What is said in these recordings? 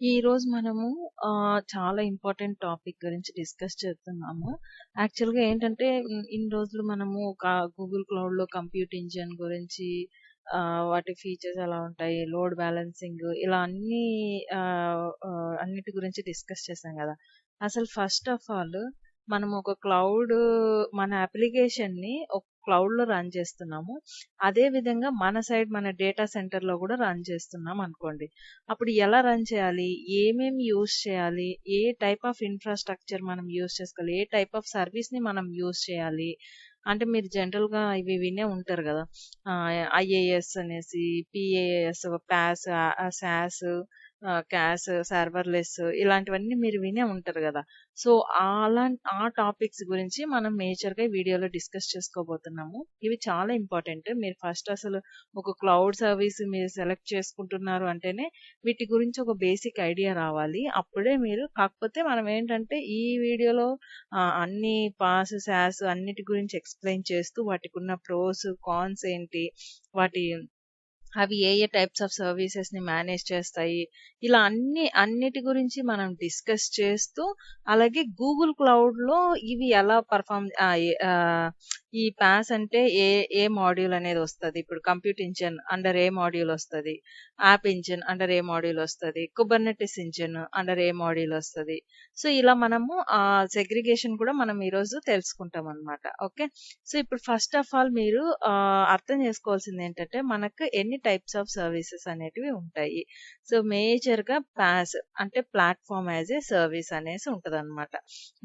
ఈరోజు మనము చాలా ఇంపార్టెంట్ టాపిక్ గురించి డిస్కస్ చేస్తున్నాము. యాక్చువల్‌గా ఏంటంటే ఇన్ని రోజులు మనము ఒక గూగుల్ క్లౌడ్‌లో కంప్యూట్ ఇంజిన్ గురించి వాటి ఫీచర్స్ ఎలా ఉంటాయి, లోడ్ బ్యాలెన్సింగ్ ఇలా అన్నిటి గురించి డిస్కస్ చేసాం గదా! అసలు ఫస్ట్ ఆఫ్ ఆల్ మనం ఒక మన అప్లికేషన్‌ని ఒక క్లౌడ్‌లో రన్ చేస్తున్నాము. అదే విధంగా మన సైడ్ మన డేటా సెంటర్‌లో గూడా రన్ చేస్తున్నాం అనుకోండి. అప్పుడు ఎలా రన్ చేయాలి? ఏమేమి యూజ్ చేయాలి? ఏ టైప్ ఆఫ్ ఇన్‌ఫ్రాస్ట్రక్చర్ మనం యూజ్ చేసుకోవాలి? ఏ టైప్ ఆఫ్ సర్వీస్‌ని మనం యూజ్ చేయాలి? అంటే మీరు జనరల్‌గా ఇవి వినే ఉంటారు గదా! ఐఏఎస్ అనేసి, పీఏఎస్, పాస్, సాస్, క్యాస్, సర్వర్‌లెస్ ఇలాంటివన్నీ మీరు వినే ఉంటారు గదా! సో, ఆ టాపిక్స్ గురించి మనం మేజర్‌గా ఈ వీడియోలో డిస్కస్ చేసుకోబోతున్నాము. ఇవి చాలా ఇంపార్టెంట్. మీరు ఫస్ట్ అసలు ఒక క్లౌడ్ సర్వీస్ మీరు సెలెక్ట్ చేసుకుంటున్నారు అంటేనే వీటి గురించి ఒక బేసిక్ ఐడియా రావాలి. అప్పుడే మీరు కాకపోతే మనం ఏంటంటే ఈ వీడియోలో అన్ని పాస్, సాస్ అన్నిటి గురించి ఎక్స్‌ప్లెయిన్ చేస్తూ వాటికున్న ప్రోస్, కాన్స్ ఏంటి? వాటి అవి ఏ ఏ టైప్స్ ఆఫ్ సర్వీసెస్‌ని మేనేజ్ చేస్తాయి. ఇలా అన్నిటి గురించి మనం డిస్కస్ చేస్తూ, అలాగే గూగుల్ క్లౌడ్‌లో ఇవి ఎలా ఈ పాస్ అంటే ఏ మాడ్యూల్ అనేదొస్తది. ఇప్పుడు compute engine under A module ఒస్తది. App engine under A module ఒస్తది. Kubernetes engine under A module ఒస్తది. సో, ఇలా మనము సెగ్రిగేషన్ కూడా మనం ఈరోజు తెలుసుకుంటామనమాట. ఓకే. సో, ఇప్పుడు ఫస్ట్ ఆఫ్ ఆల్ మీరు అర్థం చేసుకోవాల్సిందేంటంటే, మనకు ఎన్ని టైప్స్ ఆఫ్ సర్వీసెస్ అనేటివి ఉంటాయి. సో, మేజర్‌గా పాస్ అంటే ప్లాట్‌ఫార్మ్ యాస్ ఎ సర్వీస్ అనేసి ఉంటదనమాట.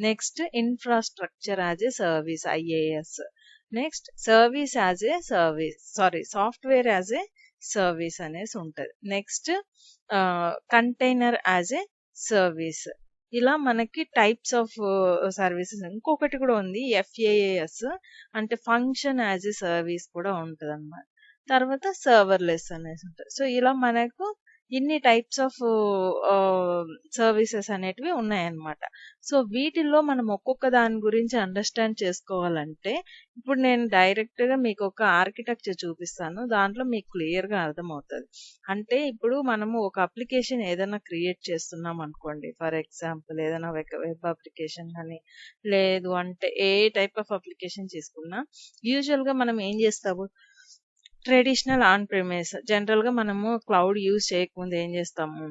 Next infrastructure as a service IaaS. Next service as a service software as a service అనేసి ఉంటది. Next container as a service. ఇలా మనకి టైప్స్ ఆఫ్ సర్వీసెస్ ఇంకొకటి కూడా ఉంది ఎఫ్ఏఏఎస్ అంటే ఫంక్షన్ యాజ్ ఎ సర్వీస్ కూడా ఉంటదన్నమాట. తర్వాత సర్వర్‌లెస్ అనేసి ఉంటది. సో, ఇలా మనకు ఇన్ని టైప్స్ ఆఫ్ సర్వీసెస్ అనేటివి ఉన్నాయన్నమాట. సో, వీటిల్లో మనం ఒక్కొక్క దాని గురించి అండర్‌స్టాండ్ చేసుకోవాలంటే, ఇప్పుడు నేను డైరెక్ట్‌గా మీకొక ఆర్కిటెక్చర్ చూపిస్తాను. దాంట్లో మీకు క్లియర్‌గా అర్థమవుతది. అంటే ఇప్పుడు మనము ఒక అప్లికేషన్ ఏదైనా క్రియేట్ చేస్తున్నాం అనుకోండి. ఫర్ ఎగ్జాంపుల్ ఏదైనా వెబ్ అప్లికేషన్ గాని, లేదు అంటే ఏ టైప్ ఆఫ్ అప్లికేషన్ తీసుకున్నా యూజువల్‌గా మనం ఏం చేస్తాము? ట్రెడిషనల్ ఆన్ ప్రిమైస్ జనరల్‌గా మనము క్లౌడ్ యూజ్ చేయకముందు ఏం చేస్తాము?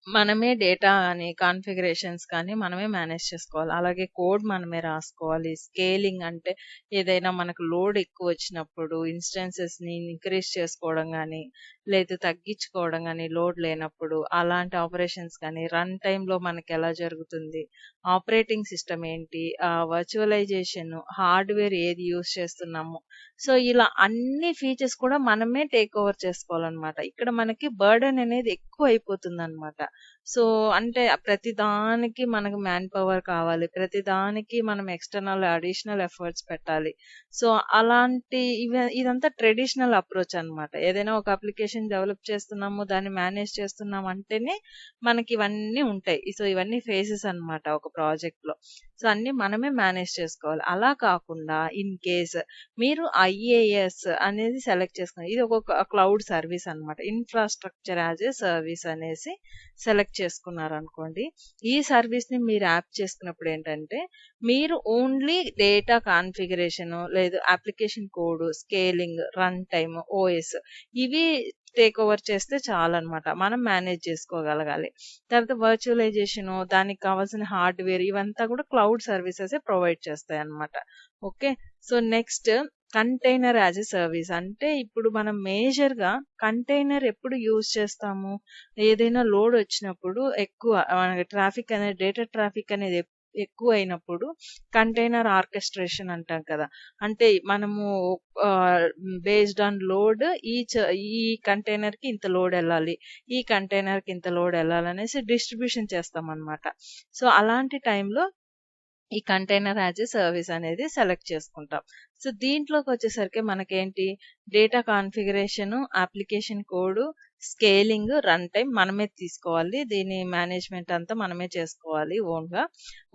మనమే డేటా అని కాన్ఫిగరేషన్స్ కానీ మనమే మేనేజ్ చేసుకోవాలి. అలాగే కోడ్ మనమే రాసుకోవాలి. స్కేలింగ్ అంటే ఏదైనా మనకు లోడ్ ఎక్కువ వచ్చినప్పుడు ఇన్స్టెన్సెస్‌ని ఇంక్రీజ్ చేసుకోవడం గానీ, లేదు తగ్గించుకోవడం గానీ లోడ్ లేనప్పుడు అలాంటి ఆపరేషన్స్ కానీ, రన్ టైమ్‌లో మనకెలా జరుగుతుంది? ఆపరేటింగ్ సిస్టమ్ ఏంటి? వర్చువలైజేషన్, హార్డ్‌వేర్ ఏది యూజ్ చేస్తున్నాము? సో, ఇలా అన్ని ఫీచర్స్ కూడా మనమే టేక్ ఓవర్ చేసుకోవాలనమాట. ఇక్కడ మనకి బర్డెన్ అనేది ఎక్కువైపోతుందనమాట. సో, అంటే ప్రతి దానికి మనకు మ్యాన్ పవర్ కావాలి. ప్రతి దానికి మనం ఎక్స్‌టర్నల్ అడిషనల్ ఎఫర్ట్స్ పెట్టాలి. సో, ఇదంతా ట్రెడిషనల్ అప్రోచ్ అన్నమాట. ఏదైనా ఒక అప్లికేషన్ డెవలప్ చేస్తున్నాము, దాన్ని మేనేజ్ చేస్తున్నాం అంటేనే మనకి ఇవన్నీ ఉంటాయి. సో, ఇవన్నీ ఫేజెస్ అన్నమాట ఒక ప్రాజెక్ట్‌లో. సో, అన్నీ మనమే మేనేజ్ చేసుకోవాలి. అలా కాకుండా ఇన్ కేస్ మీరు ఐఏఎస్ అనేది సెలెక్ట్ చేసుకున్నారు. ఇది ఒక క్లౌడ్ సర్వీస్ అన్నమాట. ఇన్‌ఫ్రాస్ట్రక్చర్ యాస్ ఎ సర్వీస్ అనేసి సెలెక్ట్ చేసుకున్నారనుకోండి. ఈ సర్వీస్‌ని మీరు యాప్ చేసుకున్నప్పుడు ఏంటంటే, మీరు ఓన్లీ డేటా కాన్ఫిగరేషను, లేదు application code, scaling, run time, OS ఇవి టేక్ ఓవర్ చేస్తే చాలన్నమాట. మనం మేనేజ్ చేసుకోగలగాలి. తర్వాత వర్చువలైజేషను, దానికి కావాల్సిన హార్డ్‌వేర్ ఇవంతా కూడా క్లౌడ్ సర్వీసెసే ప్రొవైడ్ చేస్తాయన్నమాట. Okay. So, next container as a service. అంటే ఇప్పుడు మనం మేజర్‌గా కంటైనర్ ఎప్పుడు యూజ్ చేస్తాము? ఏదైనా లోడ్ వచ్చినప్పుడు ఎక్కువ మనకి డేటా ట్రాఫిక్ అనేది ఎక్కువైనప్పుడు కంటైనర్ ఆర్కెస్ట్రేషన్ అంటాం కదా! అంటే మనము బేస్డ్ ఆన్ లోడ్ ఈ కంటైనర్‌కి ఇంత లోడ్ ఎళ్ళాలి. ఈ కంటైనర్‌కి ఇంత లోడ్ ఎళ్ళాలనేసి డిస్ట్రిబ్యూషన్ చేస్తామనమాట. సో, అలాంటి టైంలో ఈ కంటైనర్ యాజ్ ఎ సర్వీస్ అనేది సెలెక్ట్ చేసుకుంటాం. సో దీంట్లోకి వచ్చేసరికి మనకేంటి data configuration, application code, scaling, run time మనమే తీసుకోవాలి. దీని మేనేజ్మెంట్ అంతా మనమే చేసుకోవాలి ఓన్గా.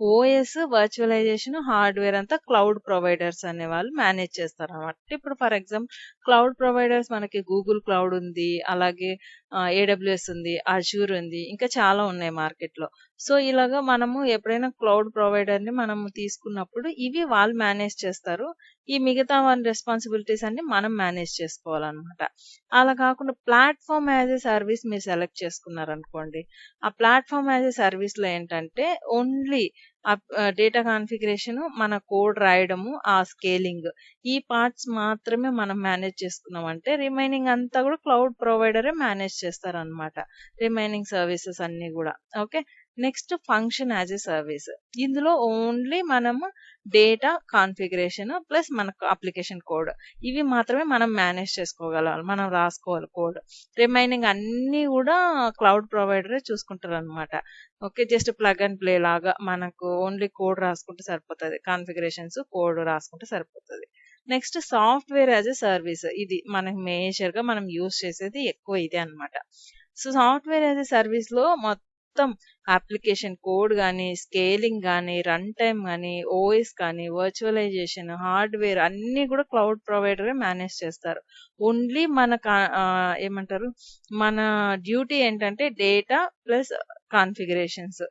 ఓఎస్, వర్చువలైజేషన్, హార్డ్వేర్ అంతా క్లౌడ్ ప్రొవైడర్స్ అనే వాళ్ళు మేనేజ్ చేస్తారన్నమాట. ఇప్పుడు ఫర్ ఎగ్జాంపుల్ క్లౌడ్ ప్రొవైడర్స్ మనకి గూగుల్ క్లౌడ్ ఉంది, అలాగే ఏడబ్ల్యూఎస్ ఉంది, అజూర్ ఉంది, ఇంకా చాలా ఉన్నాయి మార్కెట్లో. సో ఇలాగా మనము ఎప్పుడైనా క్లౌడ్ ప్రొవైడర్ని మనము తీసుకున్నప్పుడు ఇవి వాళ్ళు మేనేజ్ చేస్తారు. ఈ మిగతా వన్ రెస్పాన్సిబిలిటీస్ అన్ని మనం మేనేజ్ చేసుకోవాలన్నమాట. అలా కాకుండా ప్లాట్ఫామ్ యాజ్ ఎ సర్వీస్ మీరు సెలెక్ట్ చేసుకున్నారనుకోండి, ఆ ప్లాట్ఫామ్ యాజ్ ఎ సర్వీస్ లో ఏంటంటే ఓన్లీ డేటా కాన్ఫిగరేషన్, మన కోడ్ రాయడము, ఆ స్కేలింగ్, ఈ పార్ట్స్ మాత్రమే మనం మేనేజ్ చేసుకున్నామంటే రిమైనింగ్ అంతా కూడా క్లౌడ్ ప్రొవైడరే మేనేజ్ చేస్తారనమాట. రిమైనింగ్ సర్వీసెస్ అన్ని కూడా. Okay, next function as a service. ఇందులో ఓన్లీ మనము డేటా కాన్ఫిగరేషన్ ప్లస్ మనకు అప్లికేషన్ కోడ్, ఇవి మాత్రమే మనం మేనేజ్ చేసుకోగలం, మనం రాసుకోవాలి కోడ్. రిమైనింగ్ అన్ని కూడా క్లౌడ్ ప్రొవైడరే చూసుకుంటారు అనమాట. Okay, just plug and play లాగా మనకు ఓన్లీ కోడ్ రాసుకుంటే సరిపోతుంది, కాన్ఫిగరేషన్స్ కోడ్ రాసుకుంటే సరిపోతుంది. Next software as a service. ఇది మనకి మేజర్ గా మనం యూజ్ చేసేది ఎక్కువ ఇదే అనమాట. So software as a service లో మొత్తం అప్లికేషన్ కోడ్ కానీ, స్కేలింగ్ కానీ, రన్ టైమ్ కానీ, ఓఎస్ కానీ, వర్చువలైజేషన్, హార్డ్వేర్ అన్ని కూడా క్లౌడ్ ప్రొవైడర్ మేనేజ్ చేస్తారు. ఓన్లీ మన ఏమంటారు, మన డ్యూటీ ఏంటంటే డేటా ప్లస్ కాన్ఫిగరేషన్స్,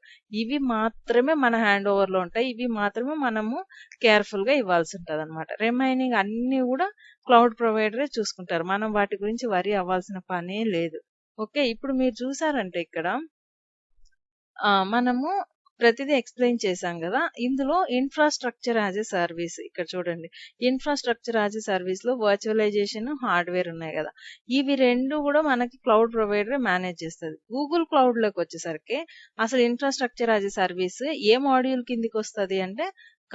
ఇవి మాత్రమే మన హ్యాండ్ ఓవర్ లో ఉంటాయి. ఇవి మాత్రమే మనము కేర్ఫుల్ గా ఇవ్వాల్సి ఉంటది అనమాట. రిమైనింగ్ అన్ని కూడా క్లౌడ్ ప్రొవైడరే చూసుకుంటారు, మనం వాటి గురించి వరి అవ్వాల్సిన పనే లేదు. ఓకే, ఇప్పుడు మీరు చూసారంటే ఇక్కడ మనము ప్రతిదీ ఎక్స్ప్లెయిన్ చేశాం కదా. ఇందులో ఇన్ఫ్రాస్ట్రక్చర్ యాజ్ ఎ సర్వీస్, ఇక్కడ చూడండి, ఇన్ఫ్రాస్ట్రక్చర్ యాజ్ ఎ సర్వీస్ లో వర్చువలైజేషన్, హార్డ్వేర్ ఉన్నాయి కదా. ఇవి రెండు కూడా మనకి క్లౌడ్ ప్రొవైడర్ మేనేజ్ చేస్తుంది. గూగుల్ క్లౌడ్ లోకి వచ్చేసరికి అసలు infrastructure as a service A module కిందికి వస్తుంది అంటే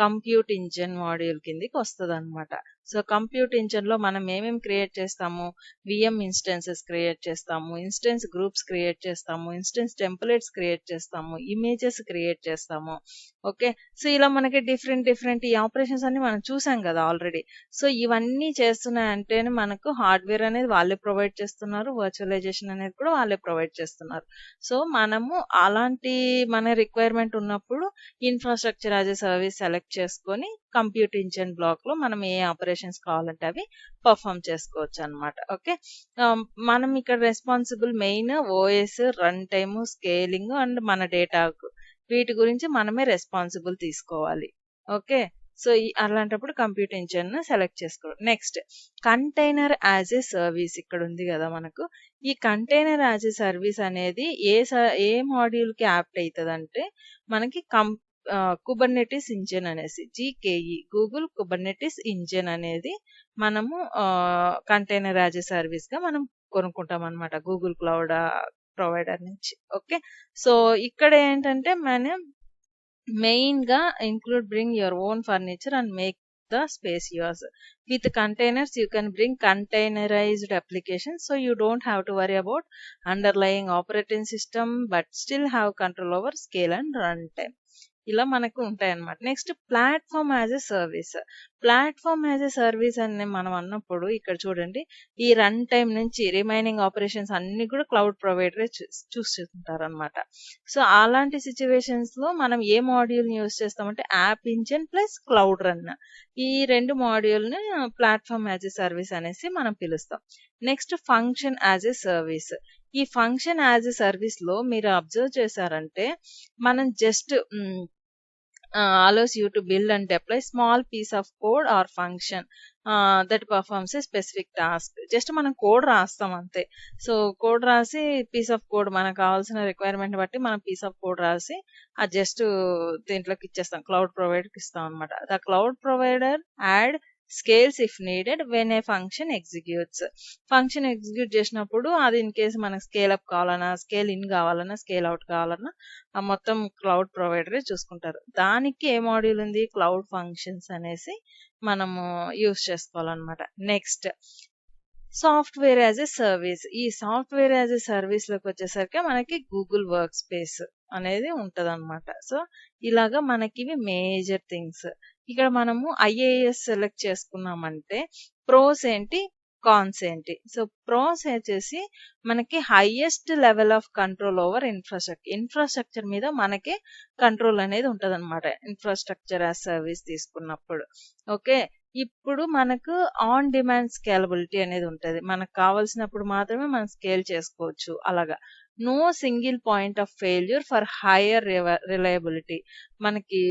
కంప్యూట్ ఇంజన్ మాడ్యూల్ కిందికి వస్తుంది అనమాట. సో కంప్యూట్ ఇంజన్ లో మనం ఏమేమి క్రియేట్ చేస్తాము, విఎం ఇన్స్టెన్సెస్ క్రియేట్ చేస్తాము, ఇన్స్టెన్స్ గ్రూప్స్ క్రియేట్ చేస్తాము, ఇన్స్టెన్స్ టెంప్లెట్స్ క్రియేట్ చేస్తాము, ఇమేజెస్ క్రియేట్ చేస్తాము. ఓకే, సో ఇలా మనకి డిఫరెంట్ ఈ ఆపరేషన్స్ అన్ని మనం చూసాం కదా ఆల్రెడీ. సో ఇవన్నీ చేస్తున్నాయంటేనే మనకు హార్డ్వేర్ అనేది వాళ్ళే ప్రొవైడ్ చేస్తున్నారు, వర్చువలైజేషన్ అనేది కూడా వాళ్ళే ప్రొవైడ్ చేస్తున్నారు. సో మనము అలాంటి మన రిక్వైర్మెంట్ ఉన్నప్పుడు infrastructure as a service select చేసుకొని కంప్యూట్ ఇంజన్ బ్లాక్ లో మనం ఏ ఆపరేషన్స్ కావాలంటే అవి పర్ఫామ్ చేసుకోవచ్చు అనమాట. ఓకే, మనం ఇక్కడ responsible main OS, run time, scaling and మన డేటాకు, వీటి గురించి మనమే రెస్పాన్సిబుల్ తీసుకోవాలి. ఓకే, సో అలాంటప్పుడు కంప్యూట్ ఇంజన్ సెలెక్ట్ చేసుకోవాలి. Next container as a service ఇక్కడ ఉంది కదా మనకు. ఈ కంటైనర్ యాజ్ ఏ సర్వీస్ అనేది ఏ మాడ్యూల్ కి యాప్ట్ అవుతుంది అంటే మనకి కుబర్నెటిస్ ఇంజిన్ అనేసి, జీకేఈ, గూగుల్ కుబర్నెటిస్ ఇంజిన్ అనేది మనము కంటైనర్ యాజ్ ఎ సర్వీస్ గా మనం కొనుక్కుంటాం అనమాట గూగుల్ క్లౌడ్ ప్రొవైడర్ నుంచి. ఓకే, సో ఇక్కడ ఏంటంటే మనం మెయిన్ గా include bring your own furniture and make the space yours. With containers you can bring containerized applications, so you don't have to worry about underlying operating system but still have control over scale and runtime. ఇలా మనకు ఉంటాయన్నమాట. Next platform as a service. Platform as a service అని మనం అన్నప్పుడు ఇక్కడ చూడండి, ఈ run time నుంచి రిమైనింగ్ ఆపరేషన్స్ అన్ని కూడా క్లౌడ్ ప్రొవైడరే చూస్తుంటారు అనమాట. సో అలాంటి సిచ్యువేషన్స్ లో మనం ఏ మాడ్యూల్ ని యూజ్ చేస్తామంటే app engine plus cloud run, ఈ రెండు మాడ్యూల్ ని ప్లాట్ఫామ్ యాజ్ ఎ సర్వీస్ అనేసి మనం పిలుస్తాం. Next function as a service. ఈ ఫంక్షన్ యాజ్ ఎ సర్వీస్ లో మీరు అబ్జర్వ్ చేశారంటే మనం just allows you to build and deploy small piece of code or function that performs a specific task. Just మనం code రాస్తాం అంతే. సో కోడ్ రాసి piece of code మనకు కావాల్సిన రిక్వైర్మెంట్ బట్టి మనం పీస్ ఆఫ్ కోడ్ రాసి అది జస్ట్ దీంట్లోకి ఇచ్చేస్తాం, క్లౌడ్ ప్రొవైడర్కి ఇస్తాం అనమాట. The cloud provider add scales if needed when a function executes. Function execute చేసినప్పుడు అది ఇన్ కేసు మనకు స్కేల్ అప్ కావాలన్నా, స్కేల్ ఇన్ కావాలన్నా, స్కేల్ అవుట్ కావాలన్నా ఆ మొత్తం క్లౌడ్ ప్రొవైడరే చూసుకుంటారు. దానికి ఏ మాడ్యూల్ ఉంది, క్లౌడ్ ఫంక్షన్స్ అనేసి మనము యూస్ చేసుకోవాలన్నమాట. Next software as a service. ఈ సాఫ్ట్వేర్ యాజ్ ఎ సర్వీస్ లోకి వచ్చేసరికి మనకి గూగుల్ వర్క్ స్పేస్ అనేది ఉంటది అనమాట. సో ఇలాగా మనకి ఇవి మేజర్ థింగ్స్. ఇక్కడ మనము ఐఏఎస్ సెలెక్ట్ చేసుకున్నామంటే ప్రోస్ ఏంటి, కాన్స్ ఏంటి. సో ప్రోస్ వచ్చేసి మనకి highest level of control over infrastructure మీద మనకి కంట్రోల్ అనేది ఉంటదన్నమాట. ఇన్ఫ్రాస్ట్రక్చర్ యాజ్ సర్వీస్ తీసుకున్నప్పుడు. ఓకే. ఇప్పుడు మనకు ఆన్ డిమాండ్ స్కేలబిలిటీ అనేది ఉంటది. మనకు కావాల్సినప్పుడు మాత్రమే మనం స్కేల్ చేసుకోవచ్చు. అలాగా no single point of failure for higher reliability. మనకి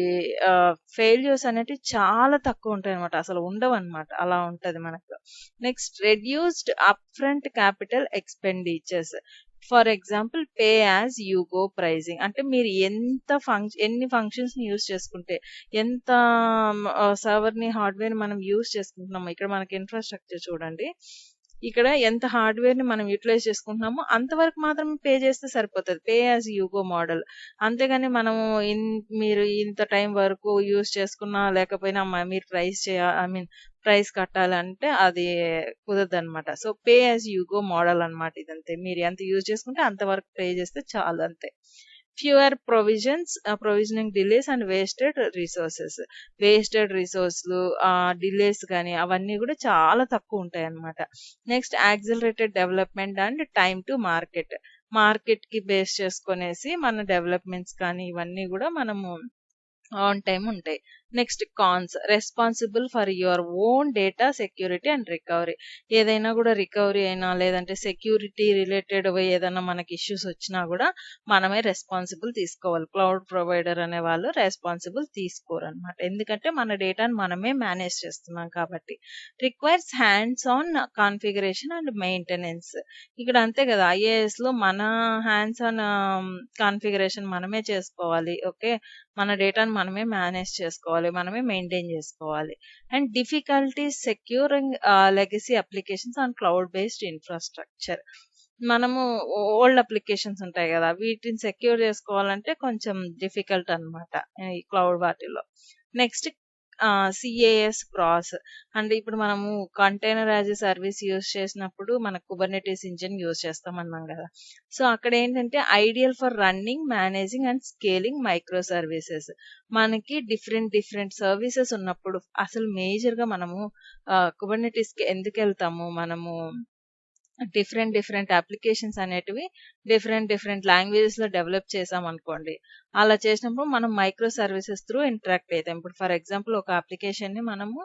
ఫెయిల్యూర్స్ అనేటివి చాలా తక్కువ ఉంటాయి అనమాట, అసలు ఉండవు అనమాట. అలా ఉంటది మనకు. Next reduced up front capital expenditures. For example pay as you go pricing. అంటే మీరు ఎన్ని ఫంక్షన్స్ ని యూజ్ చేసుకుంటే, ఎంత సర్వర్ ని హార్డ్వేర్ ని మనం యూజ్ చేసుకుంటున్నాము. ఇక్కడ మనకి ఇన్ఫ్రాస్ట్రక్చర్ చూడండి, ఇక్కడ ఎంత హార్డ్వేర్ ని మనం యూటిలైజ్ చేసుకుంటున్నామో అంతవరకు మాత్రం పే చేస్తే సరిపోతుంది. Pay as ego model. అంతేగాని మనము మీరు ఇంత టైం వరకు యూజ్ చేసుకున్నా లేకపోయినా మీరు ప్రైస్ కట్టాలంటే అది కుదరదు అనమాట. So pay as ego model అనమాట ఇదంతే. మీరు ఎంత యూజ్ చేసుకుంటే అంతవరకు పే చేస్తే చాలు, అంతే. Fewer provisioning delays and wasted రిసోర్స్లు డిలేస్ కానీ అవన్నీ కూడా చాలా తక్కువ ఉంటాయి అన్నమాట. Next accelerated development and time to market కి బేస్ చేసుకునేసి మన డెవలప్మెంట్స్ కానీ ఇవన్నీ కూడా మనము ఆన్ టైం ఉంటాయి. Next cons, responsible for your own data security and recovery. ఏదైనా కూడా రికవరీ అయినా లేదంటే సెక్యూరిటీ రిలేటెడ్ ఏదైనా మనకి ఇష్యూస్ వచ్చినా కూడా మనమే రెస్పాన్సిబుల్ తీసుకోవాలి. క్లౌడ్ ప్రొవైడర్ అనే వాళ్ళు రెస్పాన్సిబుల్ తీసుకోరు అనమాట, ఎందుకంటే మన డేటాను మనమే మేనేజ్ చేస్తున్నాం కాబట్టి. Requires hands on configuration and maintenance. ఇక్కడ అంతే కదా, ఐఏఎస్ లో మన హ్యాండ్స్ ఆన్ కాన్ఫిగరేషన్ మనమే చేసుకోవాలి. ఓకే, మన డేటాను మనమే మేనేజ్ చేసుకోవాలి, మనమే మెయింటైన్ చేసుకోవాలి. And difficulties securing legacy applications on cloud based infrastructure. మనము ఓల్డ్ అప్లికేషన్స్ ఉంటాయి కదా, వీటిని సెక్యూర్ చేసుకోవాలంటే కొంచెం డిఫికల్ట్ అనమాట ఈ క్లౌడ్ వాటిలో. Next CAS cross. అంటే ఇప్పుడు మనము container as a service use చేసినప్పుడు మన కుబర్నెటీస్ ఇంజిన్ యూజ్ చేస్తామన్నాం కదా. సో అక్కడ ఏంటంటే ideal for running, managing and scaling micro services. మనకి డిఫరెంట్ సర్వీసెస్ ఉన్నప్పుడు అసలు మేజర్ గా మనము కుబర్నెటీస్ కి ఎందుకు వెళ్తాము, మనము డిఫరెంట్ అప్లికేషన్స్ అనేటివి డిఫరెంట్ లాంగ్వేజెస్ లో డెవలప్ చేసాం అనుకోండి. అలా చేసినప్పుడు మనం మైక్రో సర్వీసెస్ త్రూ ఇంటరాక్ట్ అవుతాం. ఇప్పుడు ఫర్ ఎగ్జాంపుల్ ఒక అప్లికేషన్ ని మనము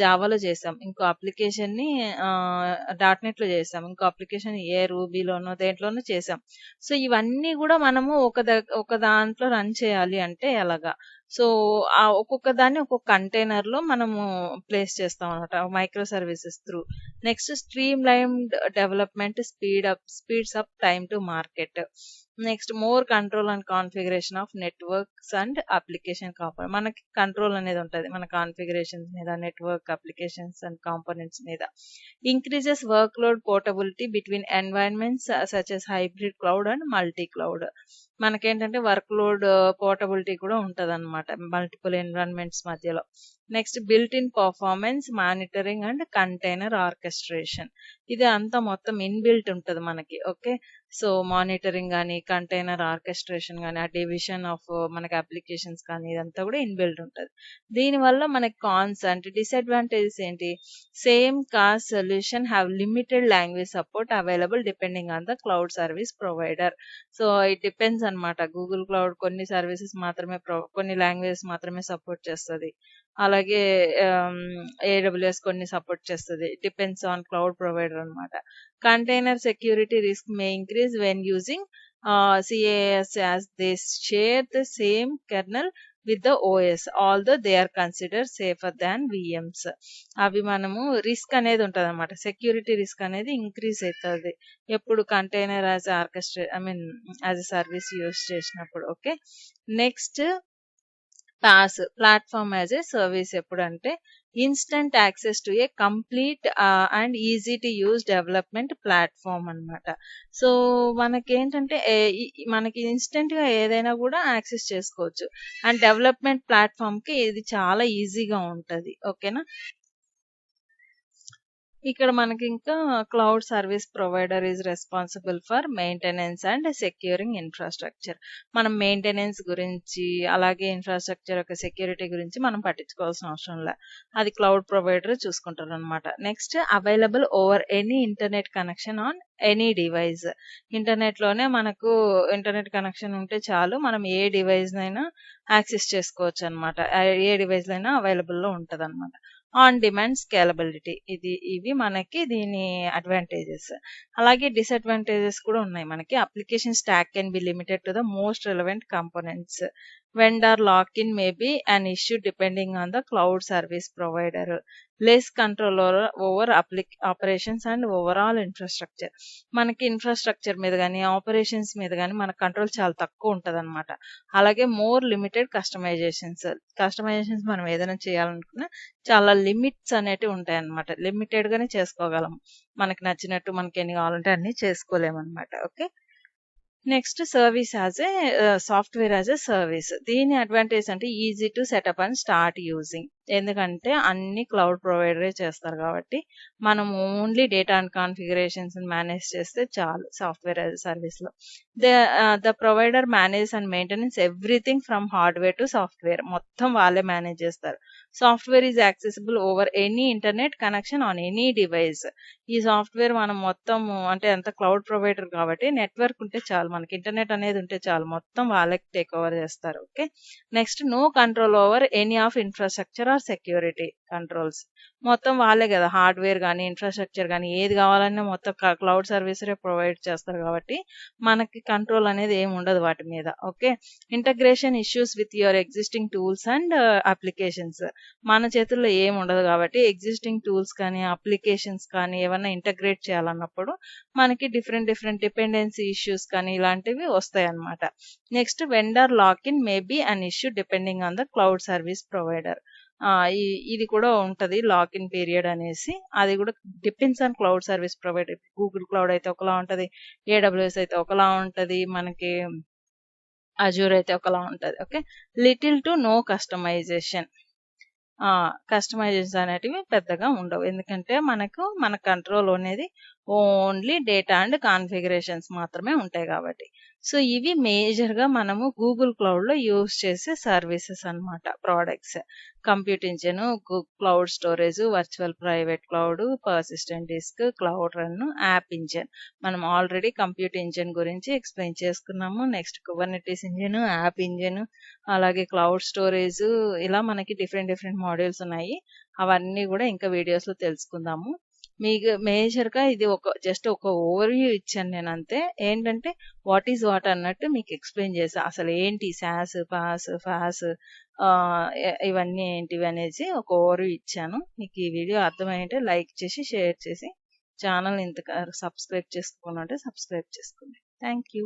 జావాలో చేసాం, ఇంకో అప్లికేషన్ ని డాట్ నెట్ లో చేసాం, ఇంకో అప్లికేషన్ రూబీలోనో దేంట్లోనో చేసాం. సో ఇవన్నీ కూడా మనము ఒక దాంట్లో రన్ చేయాలి అంటే ఎలాగా. సో ఆ ఒక్కొక్క దాన్ని ఒక్కొక్క కంటైనర్ లో మనము ప్లేస్ చేస్తాం అనమాట micro services through. Next stream lined development speeds up time to market. Next more control and configuration of networks and application component. మనకి కంట్రోల్ అనేది ఉంటుంది మన కాన్ఫిగరేషన్స్ మీద, నెట్వర్క్ అప్లికేషన్స్ అండ్ కాంపోనెంట్స్ మీద. Increases work load portability between environments such as hybrid cloud and multi cloud. మనకేంటంటే work load portability కూడా ఉంటది అనమాట మల్టిపుల్ ఎన్విరాన్మెంట్స్ మధ్యలో. Next built in performance monitoring and container orchestration. ఇది అంతా మొత్తం ఇన్బిల్ట్ ఉంటుంది మనకి. ఓకే, సో మానిటరింగ్ కానీ కంటైనర్ ఆర్కెస్ట్రేషన్ కానీ ఆ డివిజన్ ఆఫ్ మనకి అప్లికేషన్స్ కానీ ఇదంతా కూడా ఇన్బిల్ట్ ఉంటుంది. దీనివల్ల మనకి కాన్స్ అంటే డిసడ్వాంటేజెస్ ఏంటి, same cost solution have limited language support available depending on the cloud service provider. So it depends అనమాట. గూగుల్ క్లౌడ్ కొన్ని సర్వీసెస్ మాత్రమే కొన్ని లాంగ్వేజెస్ మాత్రమే సపోర్ట్ చేస్తుంది, అలాగే ఏడబ్ల్యూఎస్ కొన్ని సపోర్ట్ చేస్తుంది. డిపెండ్స్ ఆన్ క్లౌడ్ ప్రొవైడర్ అనమాట. Container security risk May increase when using CAS as they share the same kernel with the OS, although they are considered safer than VMs. అవి మనము risk అనేది ఉంటుంది అనమాట, security risk అనేది increase అవుతుంది ఎప్పుడు container as as a service use చేసినప్పుడు. Okay, next platform as a service. ఎప్పుడంటే instant access to a complete and easy to use development platform అనమాట. సో మనకేంటంటే మనకి ఇన్స్టెంట్ గా ఏదైనా కూడా యాక్సెస్ చేసుకోవచ్చు అండ్ డెవలప్మెంట్ ప్లాట్ఫామ్ కి ఇది చాలా ఈజీగా ఉంటది. ఓకేనా, ఇక్కడ మనకి ఇంకా cloud service provider is responsible for maintenance and securing infrastructure. మనం మెయింటెనెన్స్ గురించి, అలాగే ఇన్ఫ్రాస్ట్రక్చర్ యొక్క సెక్యూరిటీ గురించి మనం పట్టించుకోవాల్సిన అవసరం లే. అది క్లౌడ్ ప్రొవైడర్ చూసుకుంటారనమాట. Next available over any internet connection on any device. ఇంటర్నెట్లోనే మనకు ఇంటర్నెట్ కనెక్షన్ ఉంటే చాలు, మనం ఏ డివైస్‌నైనా యాక్సెస్ చేసుకోవచ్చు అనమాట. ఏ డివైస్‌లో అయినా అవైలబుల్‌లో ఉంటదనమాట. ఆన్ డిమాండ్ స్కేలబిలిటీ, ఇవి మనకి దీని అడ్వాంటేజెస్. అలాగే డిసడ్వాంటేజెస్ కూడా ఉన్నాయి మనకి. Application stack can be limited to the most relevant components. Vendor lock in may be an issue depending on the cloud service provider. Less control over operations and overall infrastructure. మనకి infrastructure మీద కానీ, operations మీద కానీ మన control చాలా తక్కువ ఉంటదనమాట. అలాగే మోర్ లిమిటెడ్ కస్టమైజేషన్స్ మనం ఏదైనా చేయాలనుకున్నా చాలా లిమిట్స్ అనేటివి ఉంటాయన్నమాట. లిమిటెడ్ గానే చేసుకోగలం. మనకి నచ్చినట్టు మనకి ఎన్ని కావాలంటే అన్ని చేసుకోలేమన్నమాట. Okay. Next service as a software as a service. దీని అడ్వాంటేజ్ అంటే easy to setup and start using. ఎందుకంటే అన్ని క్లౌడ్ ప్రొవైడరే చేస్తారు కాబట్టి మనం only data and configurations manage చేస్తే చాలు సాఫ్ట్‌వేర్ యాజ్ ఏ సర్వీస్‌లో. The the provider manage and maintenance everything from hardware to software. మొత్తం వాళ్ళే మేనేజ్ చేస్తారు. Software is accessible over any internet connection on any device. ఈ సాఫ్ట్‌వేర్ మనం మొత్తం అంటే అంత క్లౌడ్ ప్రొవైడర్ కాబట్టి నెట్వర్క్ ఉంటే చాలు, మనకి ఇంటర్నెట్ అనేది ఉంటే చాలు, మొత్తం వాళ్ళే టేక్ ఓవర్ చేస్తారు. Okay. Next no control over any of infrastructure or security controls. మొత్తం వాళ్ళే కదా, హార్డ్‌వేర్ గానీ, ఇన్ఫ్రాస్ట్రక్చర్ గానీ ఏది కావాలన్నా మొత్తం క్లౌడ్ సర్వీసరే ప్రొవైడ్ చేస్తారు కాబట్టి మనకి కంట్రోల్ అనేది ఏమి ఉండదు వాటి మీద. Okay. Integration issues with your existing tools and applications. మన చేతుల్లో ఏమి ఉండదు కాబట్టి ఎగ్జిస్టింగ్ టూల్స్ కానీ, అప్లికేషన్స్ కానీ ఏమన్నా ఇంటగ్రేట్ చేయాలన్నప్పుడు మనకి డిఫరెంట్ డిఫరెంట్ డిపెండెన్సీ ఇష్యూస్ కానీ ఇలాంటివి వస్తాయన్నమాట. Next vendor lock in may be an issue depending on the cloud service provider. ఇది కూడా ఉంటది లాక్ ఇన్ పీరియడ్ అనేసి. అది కూడా depends on cloud service provider. Google cloud అయితే ఒకలా ఉంటది, ఏడబ్ల్యూఎస్ అయితే ఒకలా ఉంటది, మనకి అజూర్ అయితే ఒకలా ఉంటది. Okay. Little to no customization. Customizations అనేటివి పెద్దగా ఉండవు. ఎందుకంటే మనకు మన కంట్రోల్ అనేది ఓన్లీ డేటా అండ్ కాన్ఫిగరేషన్స్ మాత్రమే ఉంటాయి కాబట్టి. సో ఇవి మేజర్‌గా మనము గూగుల్ క్లౌడ్‌లో యూజ్ చేసే సర్వీసెస్ అన్నమాట. Products. Compute engine, cloud storage, virtual private cloud, persistent disk, cloud run, app engine. మనం ఆల్రెడీ కంప్యూట్ ఇంజిన్ గురించి ఎక్స్‌ప్లెయిన్ చేసుకున్నాము. Next Kubernetes engine, app engine, అలాగే క్లౌడ్ స్టోరేజ్, ఇలా మనకి డిఫరెంట్ డిఫరెంట్ మాడ్యూల్స్ ఉన్నాయి. అవన్నీ కూడా ఇంకా వీడియోస్‌లో తెలుసుకుందాము. మీకు మేజర్‌గా ఇది జస్ట్ ఒక ఓవర్‌వ్యూ ఇచ్చాను నేనంతే. ఏంటంటే వాట్ ఈస్ వాట్ అన్నట్టు మీకు ఎక్స్‌ప్లెయిన్ చేశా. అసలు ఏంటి సాస్, పాస్, ఫాస్, ఇవన్నీ ఏంటివి అనేసి ఒక ఓవర్‌వ్యూ ఇచ్చాను. మీకు ఈ వీడియో అర్థమైంటే లైక్ చేసి, షేర్ చేసి, ఛానెల్‌ని సబ్స్క్రైబ్ చేసుకోకుంటే సబ్స్క్రైబ్ చేసుకోండి. Thank you.